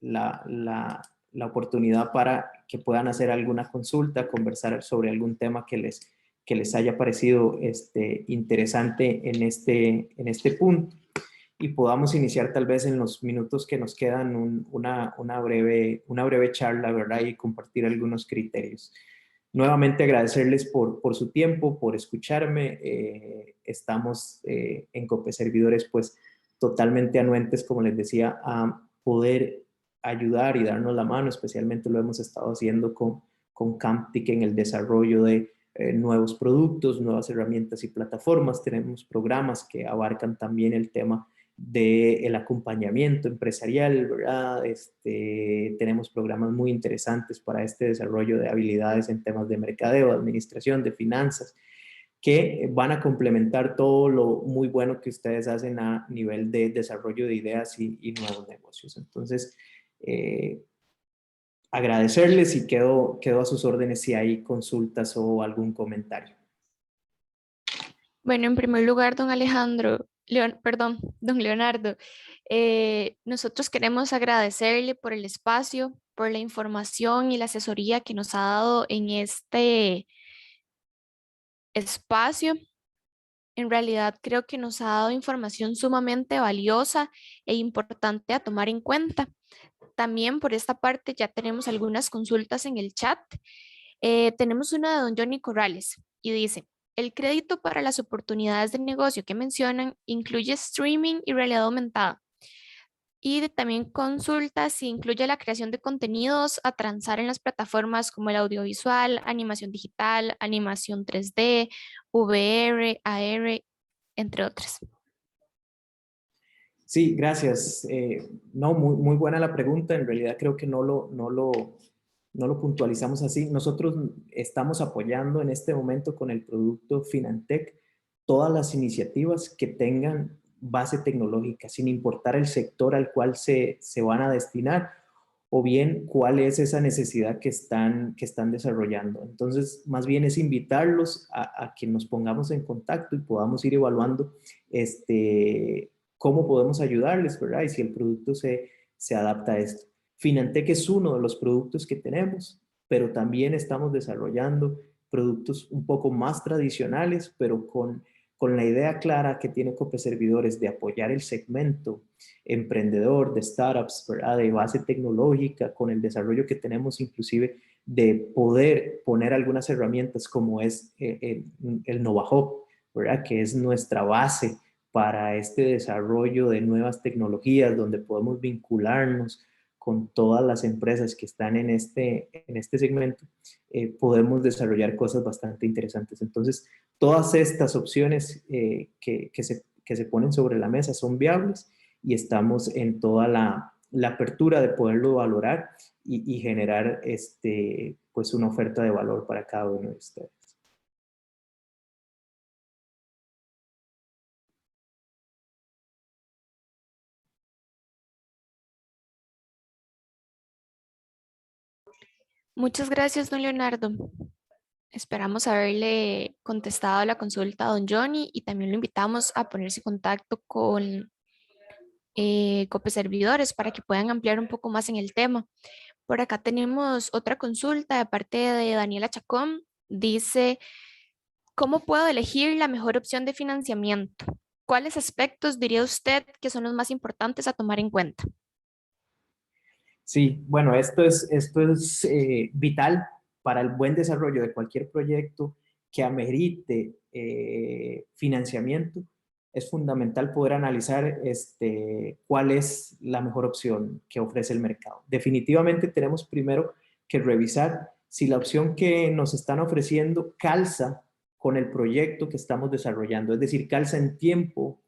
la oportunidad para que puedan hacer alguna consulta, conversar sobre algún tema que les haya parecido interesante en este punto, y podamos iniciar tal vez en los minutos que nos quedan una breve charla, ¿verdad? Y compartir algunos criterios. Nuevamente agradecerles por su tiempo, por escucharme. Estamos en Cope Servidores pues totalmente anuentes, como les decía, a poder ayudar y darnos la mano. Especialmente lo hemos estado haciendo con Camptic en el desarrollo de nuevos productos, nuevas herramientas y plataformas. Tenemos programas que abarcan también el tema del acompañamiento empresarial, ¿verdad? Tenemos programas muy interesantes para este desarrollo de habilidades en temas de mercadeo, de administración, de finanzas, que van a complementar todo lo muy bueno que ustedes hacen a nivel de desarrollo de ideas y nuevos negocios. Entonces, agradecerles y quedo a sus órdenes si hay consultas o algún comentario. Bueno, en primer lugar, don Alejandro, perdón, don Leonardo, nosotros queremos agradecerle por el espacio, por la información y la asesoría que nos ha dado en este espacio. En realidad creo que nos ha dado información sumamente valiosa e importante a tomar en cuenta. También por esta parte ya tenemos algunas consultas en el chat. Tenemos una de don Johnny Corrales y dice, el crédito para las oportunidades de negocio que mencionan incluye streaming y realidad aumentada. Y también consulta si incluye la creación de contenidos a transar en las plataformas como el audiovisual, animación digital, animación 3D, VR, AR, entre otras. Sí, gracias. No, muy buena la pregunta. En realidad creo que no lo puntualizamos así. Nosotros estamos apoyando en este momento con el producto Finantec todas las iniciativas que tengan base tecnológica, sin importar el sector al cual se van a destinar o bien cuál es esa necesidad que están desarrollando. Entonces, más bien es invitarlos a que nos pongamos en contacto y podamos ir evaluando cómo podemos ayudarles, ¿verdad? Y si el producto se adapta a esto. Finantec es uno de los productos que tenemos, pero también estamos desarrollando productos un poco más tradicionales, pero con la idea clara que tiene Cope Servidores de apoyar el segmento emprendedor, de startups, ¿verdad? De base tecnológica, con el desarrollo que tenemos inclusive de poder poner algunas herramientas como es el NovaHub, ¿verdad? Que es nuestra base para este desarrollo de nuevas tecnologías, donde podemos vincularnos con todas las empresas que están en este segmento, podemos desarrollar cosas bastante interesantes. Entonces, todas estas opciones que se ponen sobre la mesa son viables y estamos en toda la apertura de poderlo valorar y generar pues una oferta de valor para cada uno de ustedes. Muchas gracias, don Leonardo. Esperamos haberle contestado la consulta a don Johnny y también lo invitamos a ponerse en contacto con Cope Servidores para que puedan ampliar un poco más en el tema. Por acá tenemos otra consulta de parte de Daniela Chacón. Dice, ¿cómo puedo elegir la mejor opción de financiamiento? ¿Cuáles aspectos diría usted que son los más importantes a tomar en cuenta? Sí, bueno, esto es vital para el buen desarrollo de cualquier proyecto que amerite financiamiento. Es fundamental poder analizar cuál es la mejor opción que ofrece el mercado. Definitivamente tenemos primero que revisar si la opción que nos están ofreciendo calza con el proyecto que estamos desarrollando, es decir, calza en tiempo,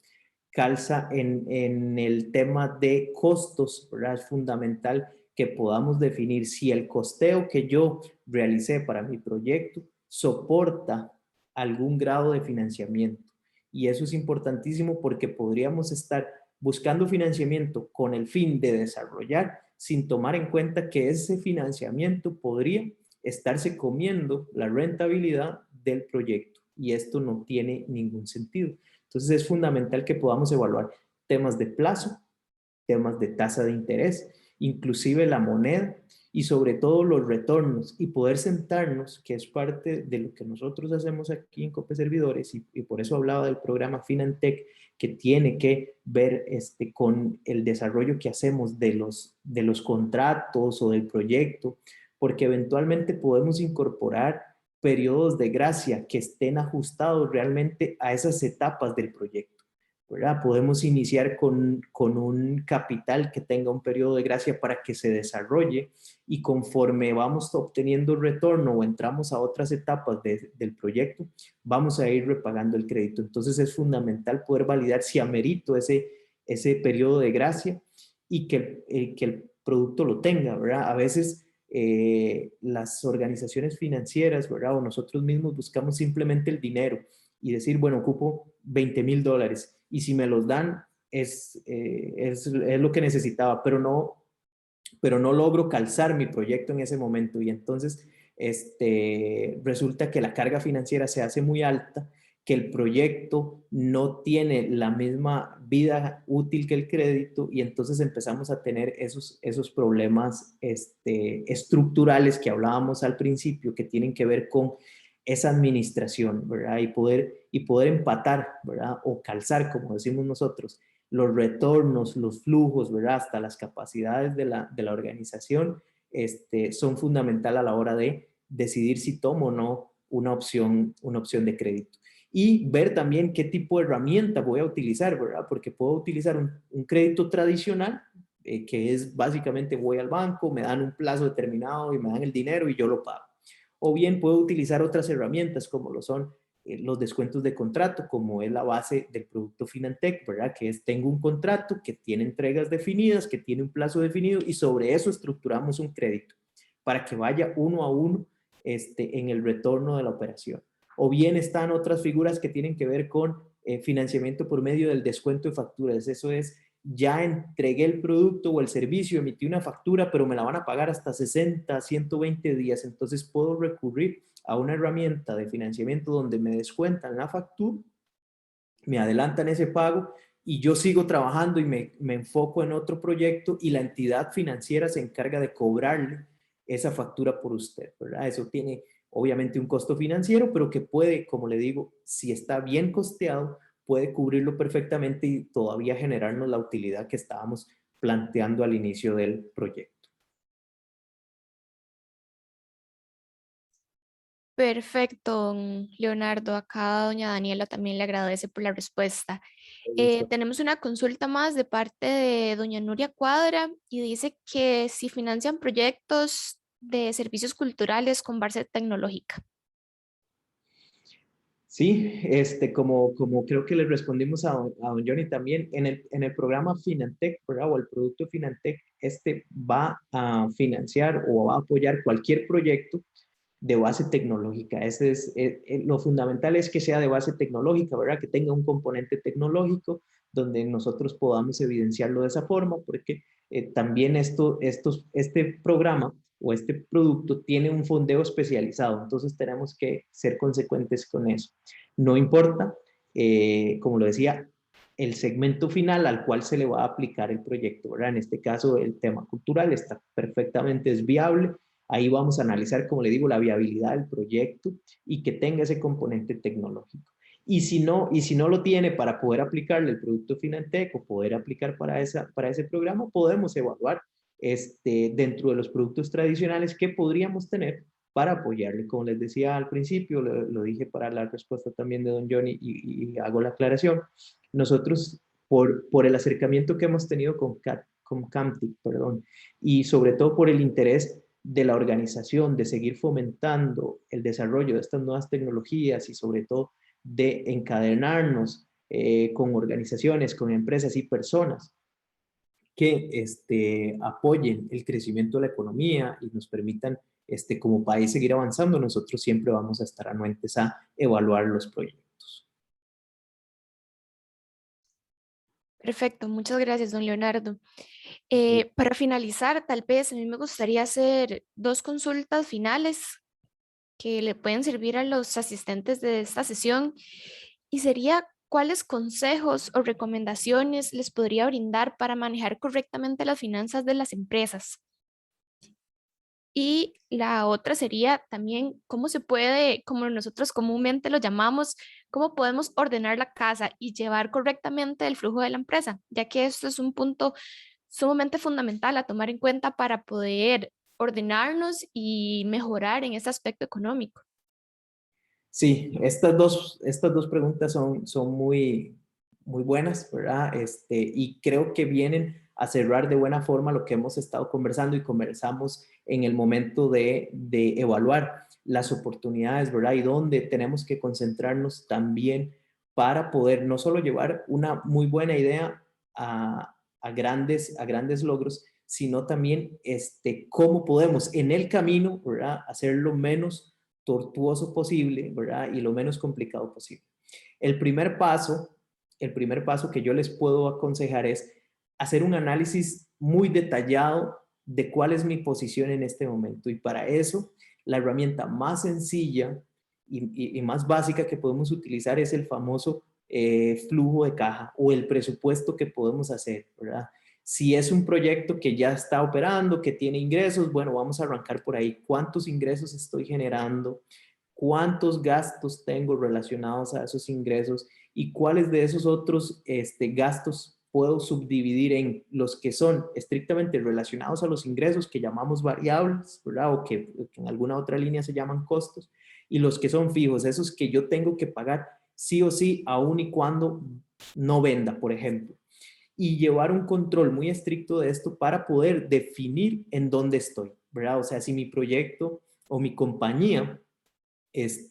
calza en el tema de costos, ¿verdad? Es fundamental que podamos definir si el costeo que yo realicé para mi proyecto soporta algún grado de financiamiento. Y eso es importantísimo porque podríamos estar buscando financiamiento con el fin de desarrollar sin tomar en cuenta que ese financiamiento podría estarse comiendo la rentabilidad del proyecto. Y esto no tiene ningún sentido. Entonces es fundamental que podamos evaluar temas de plazo, temas de tasa de interés, inclusive la moneda y sobre todo los retornos y poder sentarnos, que es parte de lo que nosotros hacemos aquí en Cope Servidores y por eso hablaba del programa Finantec que tiene que ver con el desarrollo que hacemos de los contratos o del proyecto, porque eventualmente podemos incorporar periodos de gracia que estén ajustados realmente a esas etapas del proyecto, ¿verdad? Podemos iniciar con un capital que tenga un periodo de gracia para que se desarrolle y conforme vamos obteniendo retorno o entramos a otras etapas del proyecto, vamos a ir repagando el crédito. Entonces es fundamental poder validar si amerito ese periodo de gracia y que el producto lo tenga, ¿verdad? A veces las organizaciones financieras, ¿verdad? O nosotros mismos buscamos simplemente el dinero y decir, bueno, ocupo $20,000 y si me los dan es lo que necesitaba, pero no logro calzar mi proyecto en ese momento y entonces resulta que la carga financiera se hace muy alta, que el proyecto no tiene la misma vida útil que el crédito y entonces empezamos a tener esos problemas estructurales que hablábamos al principio que tienen que ver con esa administración, ¿verdad? Y poder empatar, ¿verdad? O calzar, como decimos nosotros, los retornos, los flujos, ¿verdad? Hasta las capacidades de la organización, son fundamental a la hora de decidir si tomo o no una opción de crédito. Y ver también qué tipo de herramienta voy a utilizar, ¿verdad? Porque puedo utilizar un crédito tradicional, que es básicamente voy al banco, me dan un plazo determinado y me dan el dinero y yo lo pago. O bien puedo utilizar otras herramientas como lo son los descuentos de contrato, como es la base del producto Finantec, ¿verdad? Que es, tengo un contrato que tiene entregas definidas, que tiene un plazo definido y sobre eso estructuramos un crédito para que vaya uno a uno en el retorno de la operación. O bien están otras figuras que tienen que ver con financiamiento por medio del descuento de facturas. Eso es, ya entregué el producto o el servicio, emití una factura, pero me la van a pagar hasta 60, 120 días. Entonces puedo recurrir a una herramienta de financiamiento donde me descuentan la factura, me adelantan ese pago y yo sigo trabajando y me enfoco en otro proyecto y la entidad financiera se encarga de cobrarle esa factura por usted, ¿verdad? Eso tiene obviamente un costo financiero, pero que puede, como le digo, si está bien costeado, puede cubrirlo perfectamente y todavía generarnos la utilidad que estábamos planteando al inicio del proyecto. Perfecto, don Leonardo. Acá doña Daniela también le agradece por la respuesta. Tenemos una consulta más de parte de doña Nuria Cuadra y dice que si financian proyectos de servicios culturales con base tecnológica. Sí, como creo que le respondimos a don Johnny también, en el programa Finantec, ¿verdad? O el producto Finantec, va a financiar o va a apoyar cualquier proyecto de base tecnológica. Lo fundamental es que sea de base tecnológica, ¿verdad? Que tenga un componente tecnológico donde nosotros podamos evidenciarlo de esa forma, porque también este programa o este producto tiene un fondeo especializado, entonces tenemos que ser consecuentes con eso. No importa, como lo decía, el segmento final al cual se le va a aplicar el proyecto, ¿verdad? En este caso, el tema cultural está perfectamente, es viable. Ahí vamos a analizar, como le digo, la viabilidad del proyecto y que tenga ese componente tecnológico. Y si no lo tiene para poder aplicarle el producto Finantec o poder aplicar para ese programa, podemos evaluar dentro de los productos tradicionales que podríamos tener para apoyarle. Como les decía al principio, lo dije para la respuesta también de don Johnny y hago la aclaración, nosotros por el acercamiento que hemos tenido con Camtic, perdón, y sobre todo por el interés de la organización de seguir fomentando el desarrollo de estas nuevas tecnologías y sobre todo de encadenarnos con organizaciones, con empresas y personas que apoyen el crecimiento de la economía y nos permitan como país seguir avanzando, nosotros siempre vamos a estar anuentes a evaluar los proyectos. Perfecto, muchas gracias, don Leonardo. Para finalizar, tal vez a mí me gustaría hacer dos consultas finales que le pueden servir a los asistentes de esta sesión y sería cuáles consejos o recomendaciones les podría brindar para manejar correctamente las finanzas de las empresas. Y la otra sería también cómo se puede, como nosotros comúnmente lo llamamos, cómo podemos ordenar la casa y llevar correctamente el flujo de la empresa, ya que esto es un punto sumamente fundamental a tomar en cuenta para poder ordenarnos y mejorar en ese aspecto económico. Sí, estas dos preguntas son muy buenas, ¿verdad? Y creo que vienen a cerrar de buena forma lo que hemos estado conversando y conversamos en el momento de evaluar las oportunidades, ¿verdad? Y dónde tenemos que concentrarnos también para poder no solo llevar una muy buena idea a grandes logros, sino también cómo podemos en el camino, ¿verdad?, hacerlo menos tortuoso posible, ¿verdad?, y lo menos complicado posible. El primer paso que yo les puedo aconsejar es hacer un análisis muy detallado de cuál es mi posición en este momento. Y para eso, la herramienta más sencilla y más básica que podemos utilizar es el famoso flujo de caja o el presupuesto que podemos hacer, ¿verdad? Si es un proyecto que ya está operando, que tiene ingresos, bueno, vamos a arrancar por ahí. ¿Cuántos ingresos estoy generando? ¿Cuántos gastos tengo relacionados a esos ingresos? ¿Y cuáles de esos otros gastos puedo subdividir en los que son estrictamente relacionados a los ingresos, que llamamos variables, ¿verdad? O que en alguna otra línea se llaman costos, y los que son fijos, esos que yo tengo que pagar sí o sí, aun y cuando no venda, por ejemplo. Y llevar un control muy estricto de esto para poder definir en dónde estoy, ¿verdad? O sea, si mi proyecto o mi compañía es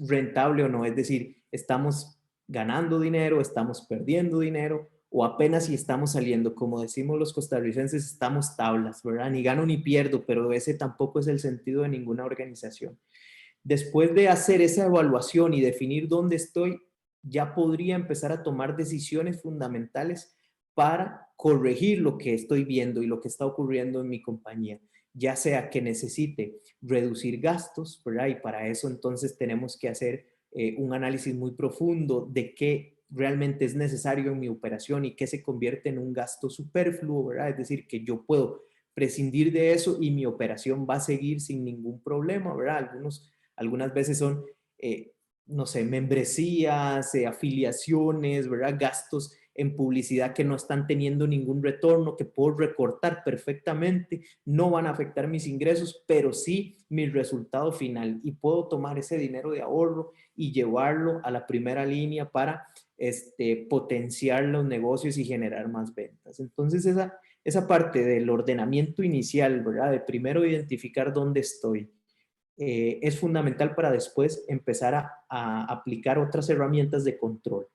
rentable o no, es decir, estamos ganando dinero, estamos perdiendo dinero o apenas si estamos saliendo, como decimos los costarricenses, estamos tablas, ¿verdad? Ni gano ni pierdo, pero ese tampoco es el sentido de ninguna organización. Después de hacer esa evaluación y definir dónde estoy, ya podría empezar a tomar decisiones fundamentales para corregir lo que estoy viendo y lo que está ocurriendo en mi compañía, ya sea que necesite reducir gastos, ¿verdad? Y para eso entonces tenemos que hacer un análisis muy profundo de qué realmente es necesario en mi operación y qué se convierte en un gasto superfluo, ¿verdad? Es decir, que yo puedo prescindir de eso y mi operación va a seguir sin ningún problema, ¿verdad? Algunas veces son, no sé, membresías, afiliaciones, ¿verdad? Gastos en publicidad que no están teniendo ningún retorno, que puedo recortar perfectamente, no van a afectar mis ingresos, pero sí mi resultado final. Y puedo tomar ese dinero de ahorro y llevarlo a la primera línea para potenciar los negocios y generar más ventas. Entonces, esa parte del ordenamiento inicial, ¿verdad? De primero identificar dónde estoy, es fundamental para después empezar a aplicar otras herramientas de control.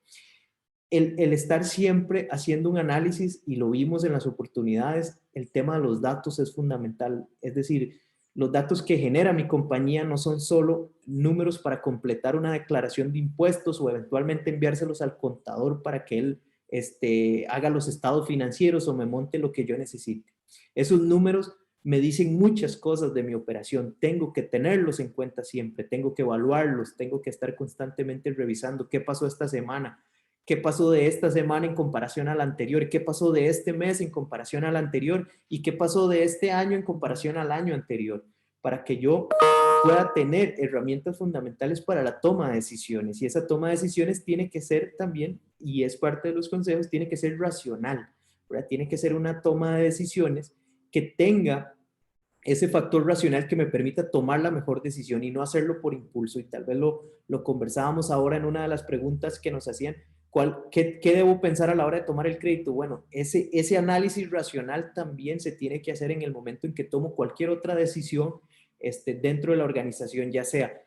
El estar siempre haciendo un análisis, y lo vimos en las oportunidades, el tema de los datos es fundamental. Es decir, los datos que genera mi compañía no son solo números para completar una declaración de impuestos o eventualmente enviárselos al contador para que él haga los estados financieros o me monte lo que yo necesite. Esos números me dicen muchas cosas de mi operación. Tengo que tenerlos en cuenta siempre, tengo que evaluarlos, tengo que estar constantemente revisando qué pasó esta semana, qué pasó de esta semana en comparación a la anterior, qué pasó de este mes en comparación a la anterior y qué pasó de este año en comparación al año anterior, para que yo pueda tener herramientas fundamentales para la toma de decisiones. Y esa toma de decisiones tiene que ser también, y es parte de los consejos, tiene que ser racional, ¿verdad? Tiene que ser una toma de decisiones que tenga ese factor racional que me permita tomar la mejor decisión y no hacerlo por impulso. Y tal vez lo conversábamos ahora en una de las preguntas que nos hacían, ¿qué debo pensar a la hora de tomar el crédito? Bueno, ese análisis racional también se tiene que hacer en el momento en que tomo cualquier otra decisión dentro de la organización, ya sea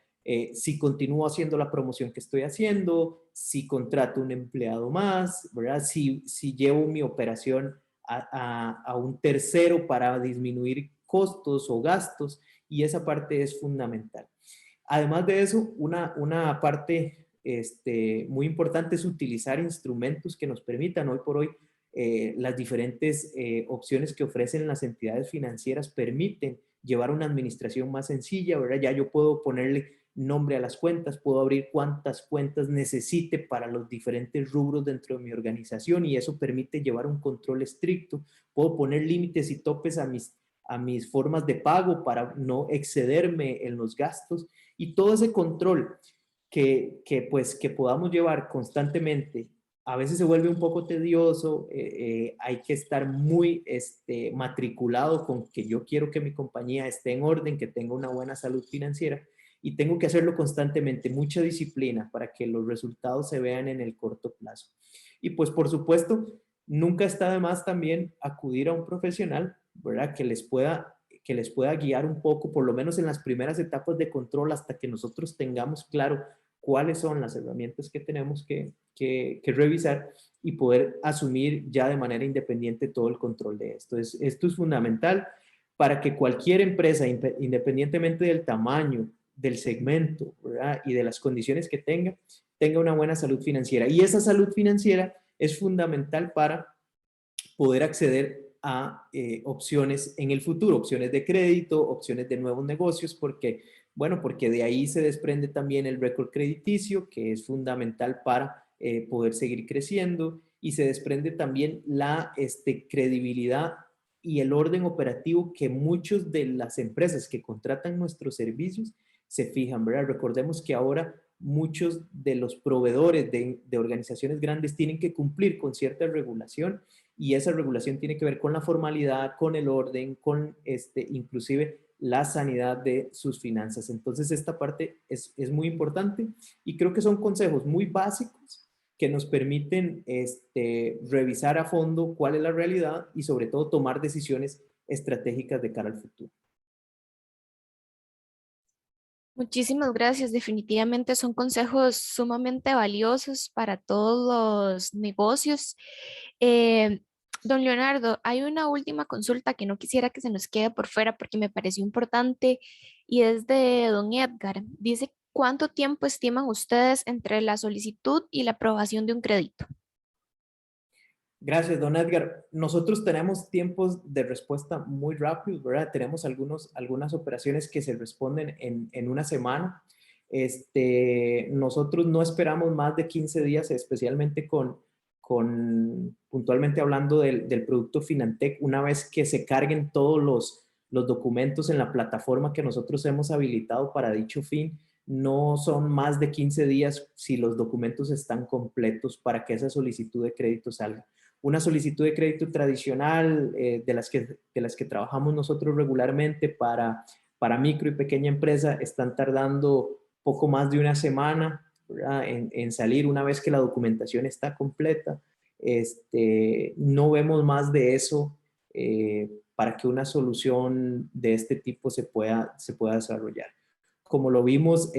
si continúo haciendo la promoción que estoy haciendo, si contrato un empleado más, ¿verdad? Si llevo mi operación a un tercero para disminuir costos o gastos, y esa parte es fundamental. Además de eso, una parte muy importante es utilizar instrumentos que nos permitan. Hoy por hoy, las diferentes opciones que ofrecen las entidades financieras permiten llevar una administración más sencilla, ¿verdad? Ya yo puedo ponerle nombre a las cuentas, puedo abrir cuantas cuentas necesite para los diferentes rubros dentro de mi organización, y eso permite llevar un control estricto. Puedo poner límites y topes a mis formas de pago para no excederme en los gastos, y todo ese control que podamos llevar constantemente. A veces se vuelve un poco tedioso, hay que estar muy matriculado con que yo quiero que mi compañía esté en orden, que tenga una buena salud financiera, y tengo que hacerlo constantemente, mucha disciplina para que los resultados se vean en el corto plazo. Y pues por supuesto, nunca está de más también acudir a un profesional, ¿verdad? Que les pueda guiar un poco, por lo menos en las primeras etapas de control, hasta que nosotros tengamos claro cuáles son las herramientas que tenemos que revisar y poder asumir ya de manera independiente todo el control de esto. Esto es fundamental para que cualquier empresa, independientemente del tamaño, del segmento, ¿verdad? Y de las condiciones que tenga una buena salud financiera. Y esa salud financiera es fundamental para poder acceder a opciones en el futuro, opciones de crédito, opciones de nuevos negocios, porque, bueno, porque de ahí se desprende también el récord crediticio, que es fundamental para poder seguir creciendo, y se desprende también la credibilidad y el orden operativo que muchos de las empresas que contratan nuestros servicios se fijan, ¿verdad? Recordemos que ahora muchos de los proveedores de organizaciones grandes tienen que cumplir con cierta regulación, y esa regulación tiene que ver con la formalidad, con el orden, con inclusive la sanidad de sus finanzas. Entonces esta parte es muy importante, y creo que son consejos muy básicos que nos permiten revisar a fondo cuál es la realidad y sobre todo tomar decisiones estratégicas de cara al futuro. Muchísimas gracias. Definitivamente son consejos sumamente valiosos para todos los negocios. Eh, Don Leonardo, hay una última consulta que no quisiera que se nos quede por fuera porque me pareció importante, y es de don Edgar. Dice, ¿cuánto tiempo estiman ustedes entre la solicitud y la aprobación de un crédito? Gracias, don Edgar. Nosotros tenemos tiempos de respuesta muy rápidos, ¿verdad? Tenemos algunas operaciones que se responden en una semana. Nosotros no esperamos más de 15 días, especialmente puntualmente hablando del producto Finantec, una vez que se carguen todos los documentos en la plataforma que nosotros hemos habilitado para dicho fin. No son más de 15 días si los documentos están completos para que esa solicitud de crédito salga. Una solicitud de crédito tradicional de las que trabajamos nosotros regularmente para micro y pequeña empresa están tardando poco más de una semana, ¿verdad? En salir una vez que la documentación está completa. No vemos más de eso para que una solución de este tipo se pueda desarrollar. Como lo vimos,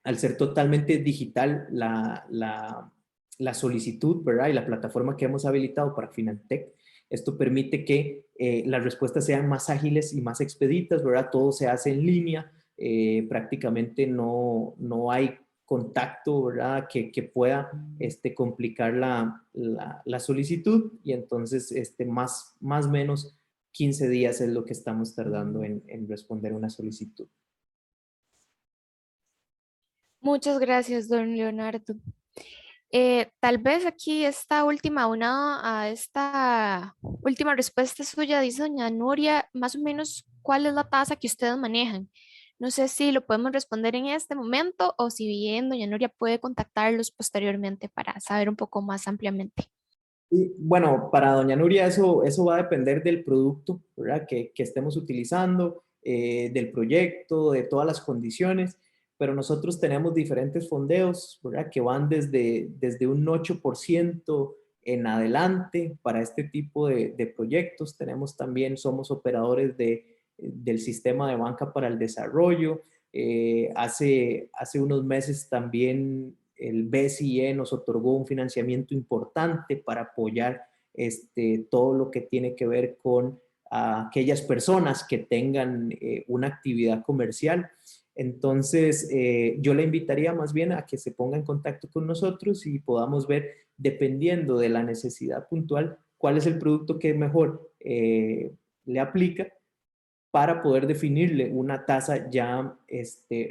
al ser totalmente digital la solicitud, ¿verdad? Y la plataforma que hemos habilitado para Finantec, esto permite que las respuestas sean más ágiles y más expeditas, ¿verdad? Todo se hace en línea, prácticamente no hay contacto, ¿verdad? Que pueda complicar la solicitud, y entonces más o menos 15 días es lo que estamos tardando en responder una solicitud. Muchas gracias, don Leonardo. Tal vez aquí esta última, una a esta última respuesta suya, dice doña Nuria, más o menos cuál es la tasa que ustedes manejan. No sé si lo podemos responder en este momento o si bien doña Nuria puede contactarlos posteriormente para saber un poco más ampliamente. Y, bueno, para doña Nuria eso va a depender del producto, ¿verdad? Que estemos utilizando, del proyecto, de todas las condiciones, pero nosotros tenemos diferentes fondeos, ¿verdad? Que van desde un 8% en adelante para este tipo de proyectos. Tenemos también, somos operadores del sistema de banca para el desarrollo. Hace unos meses también el BCE nos otorgó un financiamiento importante para apoyar todo lo que tiene que ver con aquellas personas que tengan una actividad comercial. Entonces, yo le invitaría más bien a que se ponga en contacto con nosotros y podamos ver, dependiendo de la necesidad puntual, cuál es el producto que mejor le aplica para poder definirle una tasa ya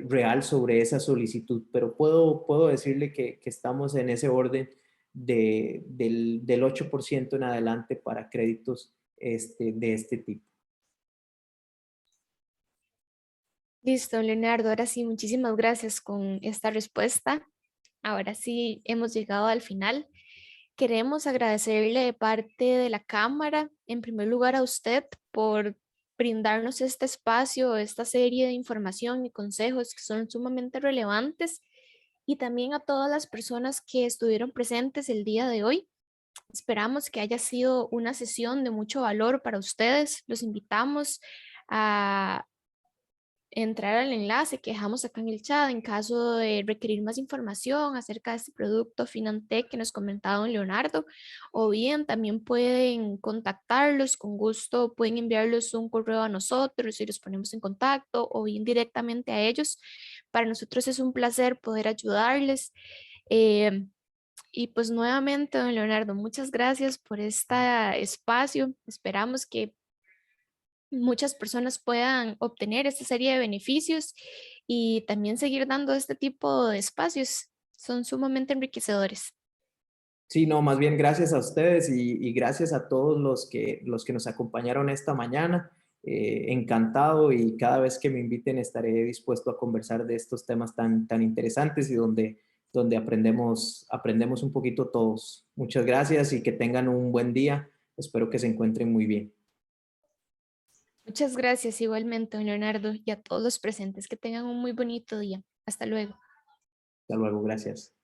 real sobre esa solicitud. Pero puedo decirle que estamos en ese orden del 8% en adelante para créditos de este tipo. Listo, Leonardo. Ahora sí, muchísimas gracias con esta respuesta. Ahora sí, hemos llegado al final. Queremos agradecerle de parte de la Cámara, en primer lugar a usted por brindarnos este espacio, esta serie de información y consejos que son sumamente relevantes, y también a todas las personas que estuvieron presentes el día de hoy. Esperamos que haya sido una sesión de mucho valor para ustedes. Los invitamos a entrar al enlace que dejamos acá en el chat en caso de requerir más información acerca de este producto Finantech que nos comentaba don Leonardo, o bien también pueden contactarlos, con gusto pueden enviarlos un correo a nosotros y los ponemos en contacto, o bien directamente a ellos. Para nosotros es un placer poder ayudarles. Eh, y pues nuevamente, don Leonardo, muchas gracias por este espacio. Esperamos que muchas personas puedan obtener esta serie de beneficios y también seguir dando este tipo de espacios. Son sumamente enriquecedores. Sí, no, más bien gracias a ustedes y gracias a todos los que nos acompañaron esta mañana. Encantado y cada vez que me inviten estaré dispuesto a conversar de estos temas tan interesantes y donde aprendemos un poquito todos. Muchas gracias y que tengan un buen día. Espero que se encuentren muy bien. Muchas gracias igualmente, don Leonardo, y a todos los presentes. Que tengan un muy bonito día. Hasta luego. Hasta luego, gracias.